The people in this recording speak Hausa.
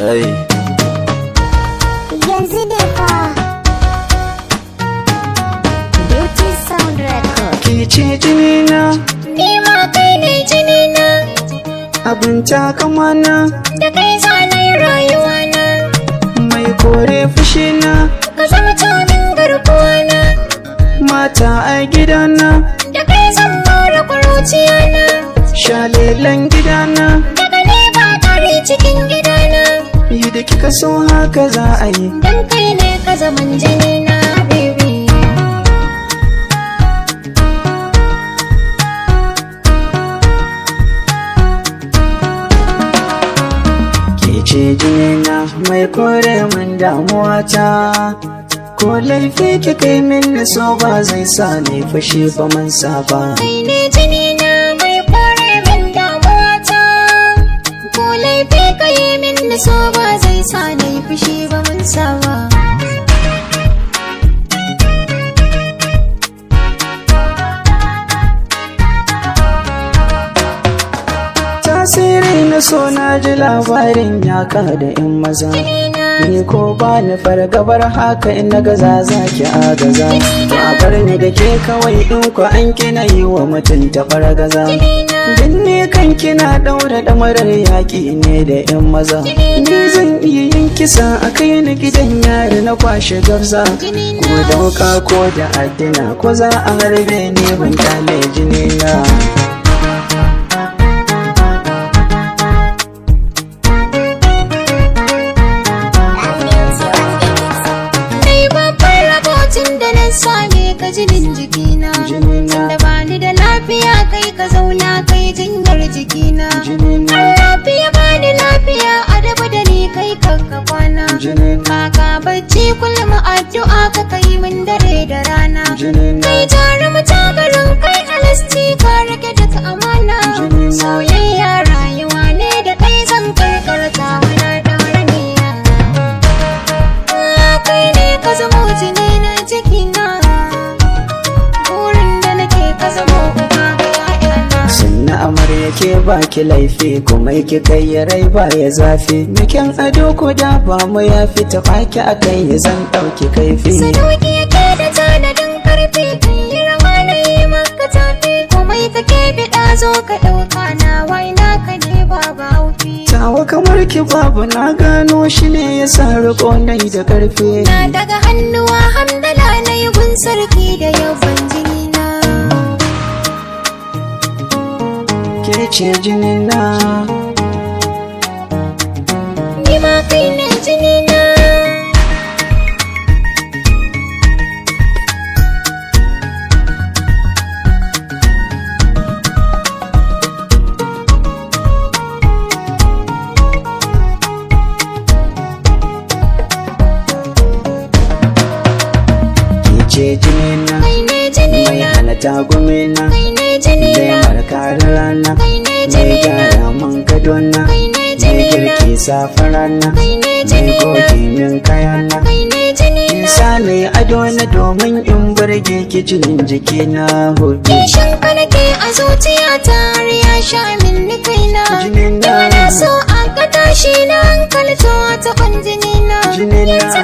Ai. Yanzu ne fa Beauty Sound Record. Ki ce jinina, Ni ma kai ne jinina, abin takamana, da kai zanayi rayuwana. mai kore fushina, Ka zama min garkuwana, mata a gidana, da kai zan mara ƙuruciyana. shalelan gidana, Daga ne ba ƙari cikin gidana, yi da kika so haka za a yi. dan kai ne ka zaman jinina, baby. Ke ce jinina mai kore min damuwata, ko laifi ki kai min na so ba zai sa ni fushi ba man saba. Kai ne jinina mai kore min damuwata, ko laifi ka yi min na so ba zai sa na yi fushi ba mun saba. Tasiri na so na ji labarin yaka da in maza. Ni ko ba ni fargabar haka in na gaza za ki agaza. Ba bar ni da ke kawai in ku an kina yi wa mutunta fargaza. Din ne kan kina daura damarar yaƙi ne da yan maza. Ni zan iya yin kisa a kai ni gidan yari na kwashe gabza. Ko dauka ko da addina ko za a harbe ni ban kyale jinina. Same ka jinin jikina, tunda ba ni da lafiya kai ka zauna kai jinyar jikina. Lafiya ba ni lafiya a daba da ni kai kanka kwana. Kaka bacci kullum addu'a ka kai min dare da rana. Kai jarumta garin kai halasci ka rage duka amana. Soyayya rayuwa ne da kai zan karkarta wana daura niya. Kai ne ka zamo jini na jikina, burin da nake ka zamo uba ga ƴaƴana. Sunna amar yake baki laifi kuma yake kai rai ba ya zafi. Bikin ado ko da ba mu ya fita baki akan ya zan ɗauki kaifi. Sadauki yake da tanadin karfi, kai yi rawa na yi maka tafi. Komai kake biɗa zo ka ɗauka na wai naka ne babu haufi. Tawa kamar ki babu na gano shi ne ya sa riko nai da karfi. Na daga hannuwa hamdala na yi gun sarki da yaban jinina. Ke ce jinina, Ni ma kai ne jinina. ke ce jinina, Kai ne mai jinina, hana tagumina, kai ne da jinina, yamar kare rana, kai ne mai jinina, gyara man gadona, kai ne mai jinina, girki safin rana, kai ne mai jinina, goge min kayana. kai ne jinina. Nisa ne ado na domin in burge ki jinin jikina hobi. Kishin ka nake a zuciyata har ya sha min ni kaina. Jinina. Da na so an ka tashi na hankali to ta kwan jinina. Jinina. Yanzu